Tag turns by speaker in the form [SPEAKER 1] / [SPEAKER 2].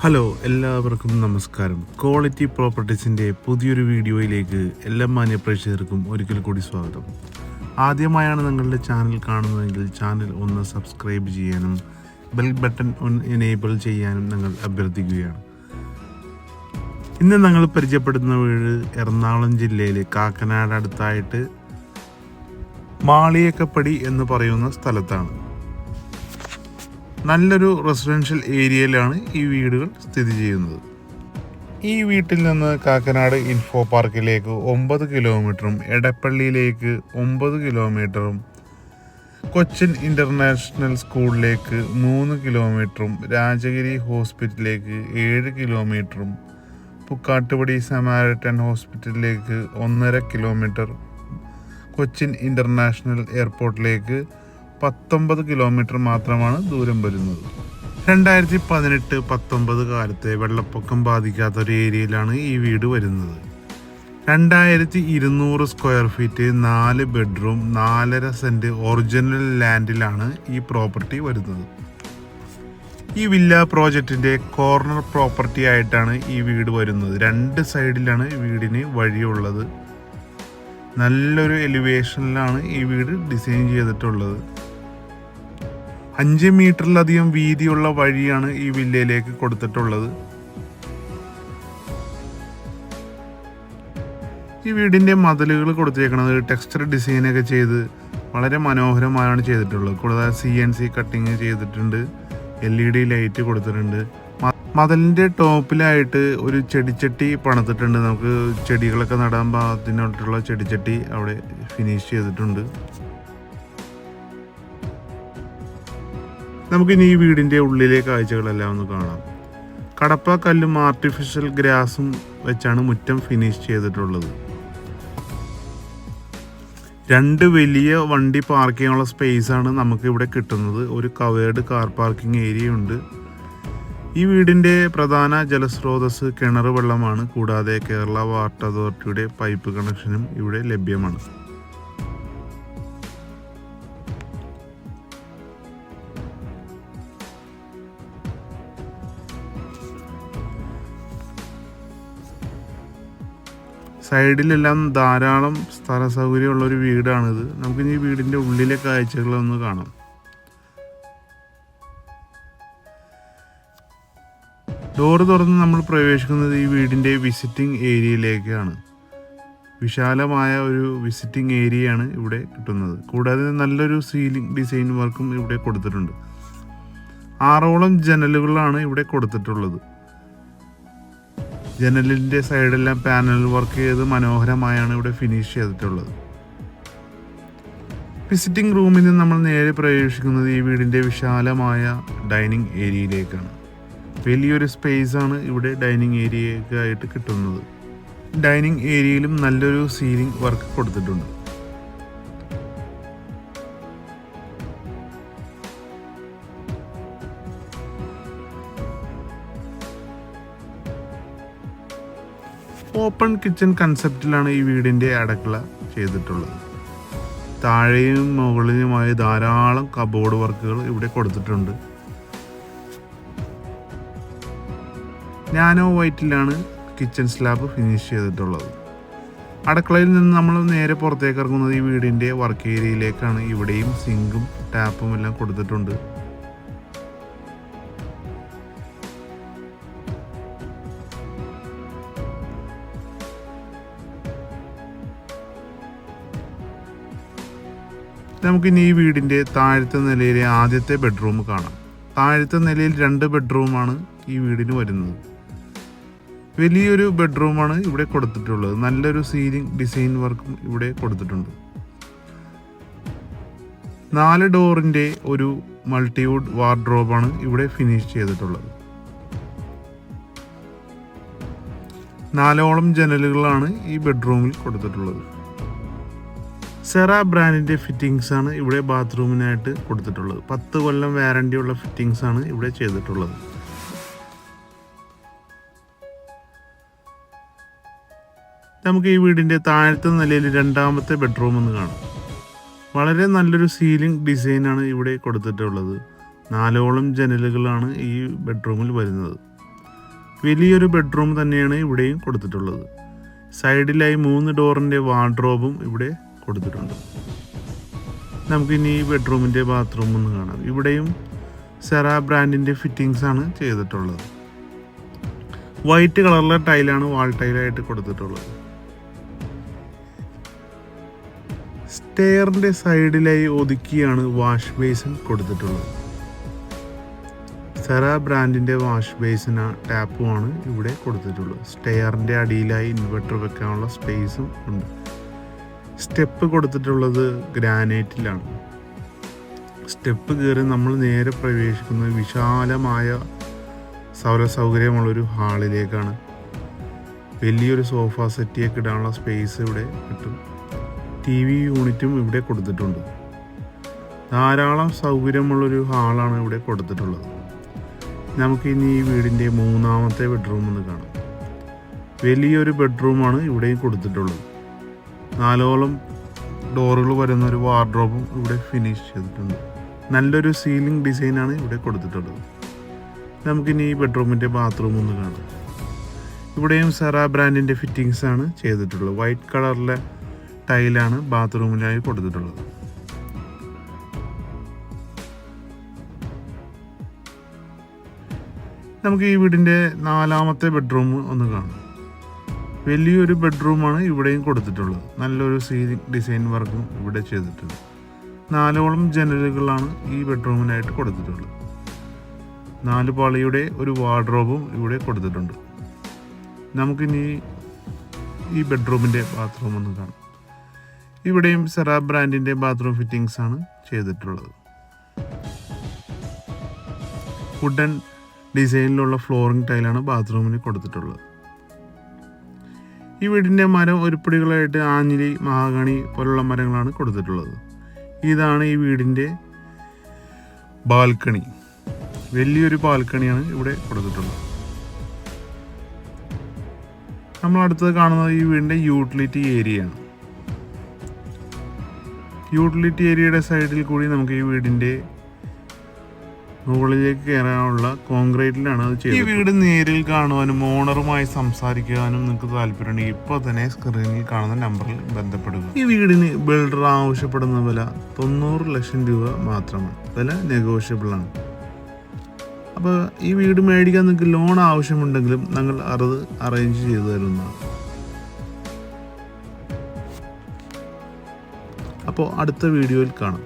[SPEAKER 1] Hello, എല്ലാവർക്കും നമസ്കാരം. Quality പ്രോപ്പർട്ടീസിൻ്റെ പുതിയൊരു വീഡിയോയിലേക്ക് എല്ലാ മാന്യ പ്രേക്ഷകർക്കും ഒരിക്കൽ കൂടി സ്വാഗതം. ആദ്യമായാണ് നിങ്ങളുടെ ചാനൽ കാണുന്നതെങ്കിൽ ചാനൽ ഒന്ന് സബ്സ്ക്രൈബ് ചെയ്യാനും ബെൽ ബട്ടൺ എനേബിൾ ചെയ്യാനും ഞങ്ങൾ അഭ്യർത്ഥിക്കുകയാണ്. ഇന്ന് ഞങ്ങൾ പരിചയപ്പെടുന്ന വീട് എറണാകുളം ജില്ലയിലെ കാക്കനാട് അടുത്തായിട്ട് മാളിയേക്കപ്പടി എന്ന് പറയുന്ന സ്ഥലത്താണ്. നല്ലൊരു റെസിഡൻഷ്യൽ ഏരിയയിലാണ് ഈ വീടുകൾ സ്ഥിതി ചെയ്യുന്നത്. ഈ വീട്ടിൽ നിന്ന് കാക്കനാട് ഇൻഫോ പാർക്കിലേക്ക് 9 കിലോമീറ്ററും എടപ്പള്ളിയിലേക്ക് 9 കിലോമീറ്ററും കൊച്ചിൻ ഇൻ്റർനാഷണൽ സ്കൂളിലേക്ക് 3 കിലോമീറ്ററും രാജഗിരി ഹോസ്പിറ്റലിലേക്ക് 7 കിലോമീറ്ററും പുക്കാട്ടുപടി സമാരിറ്റൻ ഹോസ്പിറ്റലിലേക്ക് 1.5 കിലോമീറ്റർ, കൊച്ചിൻ ഇൻ്റർനാഷണൽ എയർപോർട്ടിലേക്ക് 19 കിലോമീറ്റർ മാത്രമാണ് ദൂരം വരുന്നത്. 2018-19 കാലത്തെ വെള്ളപ്പൊക്കം ബാധിക്കാത്ത ഒരു ഏരിയയിലാണ് ഈ വീട് വരുന്നത്. 2200 square feet, 4 bedroom, 4.5 cent original ലാൻഡിലാണ് ഈ പ്രോപ്പർട്ടി വരുന്നത്. ഈ വില്ല പ്രോജക്റ്റിൻ്റെ കോർണർ പ്രോപ്പർട്ടി ആയിട്ടാണ് ഈ വീട് വരുന്നത്. 2 സൈഡിലാണ് വീടിന് വഴിയുള്ളത്. നല്ലൊരു എലിവേഷനിലാണ് ഈ വീട് ഡിസൈൻ ചെയ്തിട്ടുള്ളത്. 5 മീറ്ററിലധികം വീതിയുള്ള വഴിയാണ് ഈ വില്ലയിലേക്ക് കൊടുത്തിട്ടുള്ളത്. ഈ വീടിൻ്റെ മതിലുകൾ കൊടുത്തേക്കുന്നത് ടെക്സ്ചർ ഡിസൈനൊക്കെ ചെയ്ത് വളരെ മനോഹരമായാണ് ചെയ്തിട്ടുള്ളത്. കൂടാതെ CNC കട്ടിങ് ചെയ്തിട്ടുണ്ട്, LED ലൈറ്റ് കൊടുത്തിട്ടുണ്ട്. മതിലിൻ്റെ ടോപ്പിലായിട്ട് ഒരു ചെടിച്ചട്ടി പണിതിട്ടുണ്ട്. നമുക്ക് ചെടികളൊക്കെ നടാൻ പാകത്തിനായിട്ടുള്ള ചെടിച്ചട്ടി അവിടെ ഫിനിഷ് ചെയ്തിട്ടുണ്ട്. നമുക്കിനി ഈ വീടിൻ്റെ ഉള്ളിലെ കാഴ്ചകളെല്ലാം ഒന്ന് കാണാം. കടപ്പ കല്ലും ആർട്ടിഫിഷ്യൽ ഗ്രാസും വെച്ചാണ് മുറ്റം ഫിനിഷ് ചെയ്തിട്ടുള്ളത്. 2 വലിയ വണ്ടി പാർക്ക് ചെയ്യാനുള്ള സ്പേസാണ് നമുക്ക് ഇവിടെ കിട്ടുന്നത്. ഒരു കവേർഡ് കാർ പാർക്കിംഗ് ഏരിയ ഉണ്ട്. ഈ വീടിൻ്റെ പ്രധാന ജലസ്രോതസ് കിണർ വെള്ളമാണ്. കൂടാതെ കേരള വാട്ടർ അതോറിറ്റിയുടെ പൈപ്പ് കണക്ഷനും ഇവിടെ ലഭ്യമാണ്. സൈഡിലെല്ലാം ധാരാളം സ്ഥല സൗകര്യമുള്ള ഒരു വീടാണിത്. നമുക്കിനി ഈ വീടിൻ്റെ ഉള്ളിലെ കാഴ്ചകളൊന്ന് കാണാം. ഡോറ് തുറന്ന് നമ്മൾ പ്രവേശിക്കുന്നത് ഈ വീടിൻ്റെ വിസിറ്റിംഗ് ഏരിയയിലേക്കാണ്. വിശാലമായ ഒരു വിസിറ്റിംഗ് ഏരിയയാണ് ഇവിടെ കിട്ടുന്നത്. കൂടാതെ നല്ലൊരു സീലിംഗ് ഡിസൈൻ വർക്കും ഇവിടെ കൊടുത്തിട്ടുണ്ട്. 6ഓളം ജനലുകളാണ് ഇവിടെ കൊടുത്തിട്ടുള്ളത്. ജനലിൻ്റെ സൈഡെല്ലാം പാനൽ വർക്ക് ചെയ്ത് മനോഹരമായാണ് ഇവിടെ ഫിനിഷ് ചെയ്തിട്ടുള്ളത്. വിസിറ്റിംഗ് റൂമിൽ നിന്ന് നമ്മൾ നേരെ പ്രവേശിക്കുന്നത് ഈ വീടിൻ്റെ വിശാലമായ ഡൈനിങ് ഏരിയയിലേക്കാണ്. വലിയൊരു സ്പേസാണ് ഇവിടെ ഡൈനിങ് ഏരിയയ്ക്കായിട്ട് കിട്ടുന്നത്. ഡൈനിങ് ഏരിയയിലും നല്ലൊരു സീലിംഗ് വർക്ക് കൊടുത്തിട്ടുണ്ട്. ഓപ്പൺ കിച്ചൺ കൺസെപ്റ്റിലാണ് ഈ വീടിൻ്റെ അടുക്കള ചെയ്തിട്ടുള്ളത്. താഴെയും മുകളിലുമായി ധാരാളം കബോർഡ് വർക്കുകൾ ഇവിടെ കൊടുത്തിട്ടുണ്ട്. നാനോ വൈറ്റിലാണ് കിച്ചൺ സ്ലാബ് ഫിനിഷ് ചെയ്തിട്ടുള്ളത്. അടുക്കളയിൽ നിന്ന് നമ്മൾ നേരെ പുറത്തേക്ക് ഇറങ്ങുന്നത് ഈ വീടിൻ്റെ വർക്ക് ഏരിയയിലേക്കാണ്. ഇവിടെയും സിങ്കും ടാപ്പും എല്ലാം കൊടുത്തിട്ടുണ്ട്. നമുക്കിനി ഈ വീടിൻ്റെ താഴത്തെ നിലയിലെ ആദ്യത്തെ ബെഡ്റൂം കാണാം. താഴത്തെ നിലയിൽ 2 ബെഡ്റൂമാണ് ഈ വീടിന് വരുന്നത്. വലിയൊരു ബെഡ്റൂമാണ് ഇവിടെ കൊടുത്തിട്ടുള്ളത്. നല്ലൊരു സീലിംഗ് ഡിസൈൻ വർക്കും ഇവിടെ കൊടുത്തിട്ടുണ്ട്. 4 ഡോറിൻ്റെ ഒരു മൾട്ടിവുഡ് വാർഡ്രോബാണ് ഇവിടെ ഫിനിഷ് ചെയ്തിട്ടുള്ളത്. 4ഓളം ജനലുകളാണ് ഈ ബെഡ്റൂമിൽ കൊടുത്തിട്ടുള്ളത്. സെറ ബ്രാൻഡിൻ്റെ ഫിറ്റിങ്സ് ആണ് ഇവിടെ ബാത്റൂമിനായിട്ട് കൊടുത്തിട്ടുള്ളത്. 10 കൊല്ലം വാറണ്ടിയുള്ള ഫിറ്റിങ്സ് ആണ് ഇവിടെ ചെയ്തിട്ടുള്ളത്. നമുക്ക് ഈ വീടിൻ്റെ താഴത്തെ നിലയിൽ 2ാമത്തെ ബെഡ്റൂം ഒന്ന് കാണാം. വളരെ നല്ലൊരു സീലിംഗ് ഡിസൈനാണ് ഇവിടെ കൊടുത്തിട്ടുള്ളത്. 4ഓളം ജനലുകളാണ് ഈ ബെഡ്റൂമിൽ വരുന്നത്. വലിയൊരു ബെഡ്റൂം തന്നെയാണ് ഇവിടെയും കൊടുത്തിട്ടുള്ളത്. സൈഡിലായി 3 ഡോറിൻ്റെ വാർഡ്രോബും ഇവിടെ കൊടുത്തിട്ടുണ്ട്. നമുക്കിനി ഈ ബെഡ്റൂമിൻ്റെ ബാത്റൂം ഒന്ന് കാണാം. ഇവിടെയും സെറ ബ്രാൻഡിൻ്റെ ഫിറ്റിങ്സ് ആണ് ചെയ്തിട്ടുള്ളത്. വൈറ്റ് കളറിലെ ടൈലാണ് വാൾ ടൈലായിട്ട് കൊടുത്തിട്ടുള്ളത്. സ്റ്റെയറിൻ്റെ സൈഡിലായി ഒതുക്കിയാണ് വാഷ് ബേസിൻ കൊടുത്തിട്ടുള്ളത്. സെറ ബ്രാൻഡിൻ്റെ വാഷ് ബേസിന ടാപ്പുമാണ് ഇവിടെ കൊടുത്തിട്ടുള്ളത്. സ്റ്റെയറിൻ്റെ അടിയിലായി ഇൻവെർട്ടർ വെക്കാനുള്ള സ്പേസും ഉണ്ട്. സ്റ്റെപ്പ് കൊടുത്തിട്ടുള്ളത് ഗ്രാനൈറ്റിലാണ്. സ്റ്റെപ്പ് കയറി നമ്മൾ നേരെ പ്രവേശിക്കുന്നത് വിശാലമായ സൗകര്യമുള്ളൊരു ഹാളിലേക്കാണ്. വലിയൊരു സോഫ സെറ്റിയൊക്കെ ഇടാനുള്ള സ്പേസ് ഇവിടെ കിട്ടും. TV യൂണിറ്റും ഇവിടെ കൊടുത്തിട്ടുണ്ട്. ധാരാളം സൗകര്യമുള്ളൊരു ഹാളാണ് ഇവിടെ കൊടുത്തിട്ടുള്ളത്. നമുക്കിനി ഈ വീടിൻ്റെ 3ാമത്തെ ബെഡ്റൂം ഒന്ന് കാണാം. വലിയൊരു ബെഡ്റൂമാണ് ഇവിടെയും കൊടുത്തിട്ടുള്ളത്. 4ഓളം ഡോറുകൾ വരുന്ന ഒരു വാർഡ്രോബും ഇവിടെ ഫിനിഷ് ചെയ്തിട്ടുണ്ട്. നല്ലൊരു സീലിംഗ് ഡിസൈനാണ് ഇവിടെ കൊടുത്തിട്ടുള്ളത്. നമുക്കിനി ഈ ബെഡ്റൂമിൻ്റെ ബാത്റൂം ഒന്ന് കാണാം. ഇവിടെയും സെറ ബ്രാൻഡിൻ്റെ ഫിറ്റിങ്സ് ആണ് ചെയ്തിട്ടുള്ളത്. വൈറ്റ് കളറിലെ ടൈലാണ് ബാത്റൂമിനായി കൊടുത്തിട്ടുള്ളത്. നമുക്ക് ഈ വീടിൻ്റെ 4ാമത്തെ ബെഡ്റൂം ഒന്ന് കാണാം. വലിയൊരു ബെഡ്റൂമാണ് ഇവിടെയും കൊടുത്തിട്ടുള്ളത്. നല്ലൊരു സീലിംഗ് ഡിസൈൻ വർക്കും ഇവിടെ ചെയ്തിട്ടുണ്ട്. 4ഓളം ജനലുകളാണ് ഈ ബെഡ്റൂമിനായിട്ട് കൊടുത്തിട്ടുള്ളത്. 4 പാളിയുടെ ഒരു വാർഡ്രോബും ഇവിടെ കൊടുത്തിട്ടുണ്ട്. നമുക്കിനി ഈ ബെഡ്റൂമിൻ്റെ ബാത്റൂം ഒന്ന് കാണാം. ഇവിടെയും സെറ ബ്രാൻഡിൻ്റെ ബാത്റൂം ഫിറ്റിങ്സ് ആണ് ചെയ്തിട്ടുള്ളത്. വുഡൻ ഡിസൈനിലുള്ള ഫ്ലോറിംഗ് ടൈലാണ് ബാത്റൂമിന് കൊടുത്തിട്ടുള്ളത്. ഈ വീടിൻ്റെ മരം ഉരുപ്പടികളായിട്ട് ആഞ്ഞിലി, മഹാഗണി പോലുള്ള മരങ്ങളാണ് കൊടുത്തിട്ടുള്ളത്. ഇതാണ് ഈ വീടിൻ്റെ ബാൽക്കണി. വലിയൊരു ബാൽക്കണിയാണ് ഇവിടെ കൊടുത്തിട്ടുള്ളത്. നമ്മൾ അടുത്തത് കാണുന്നത് ഈ വീടിൻ്റെ യൂട്ടിലിറ്റി ഏരിയയാണ്. യൂട്ടിലിറ്റി ഏരിയയുടെ സൈഡിൽ കൂടി നമുക്ക് ഈ വീടിൻ്റെ മുകളിലേക്ക് കയറാനുള്ള കോൺക്രീറ്റിലാണ് അത് ചെയ്തത്. ഈ വീട് നേരിൽ കാണുവാനും ഓണറുമായി സംസാരിക്കാനും നിങ്ങൾക്ക് താല്പര്യമുണ്ടെങ്കിൽ ഇപ്പോൾ തന്നെ സ്ക്രീനിൽ കാണുന്ന നമ്പറിൽ ബന്ധപ്പെടുക. ഈ വീടിന് ബിൽഡർ ആവശ്യപ്പെടുന്ന വില 90 ലക്ഷം രൂപ മാത്രമാണ്. വില നെഗോഷ്യബിൾ ആണ്. അപ്പോൾ ഈ വീട് മേടിക്കാൻ നിങ്ങൾക്ക് ലോൺ ആവശ്യമുണ്ടെങ്കിലും ഞങ്ങൾ അത് അറേഞ്ച് ചെയ്തു തരുന്നതാണ്. അപ്പോൾ അടുത്ത വീഡിയോയിൽ കാണാം.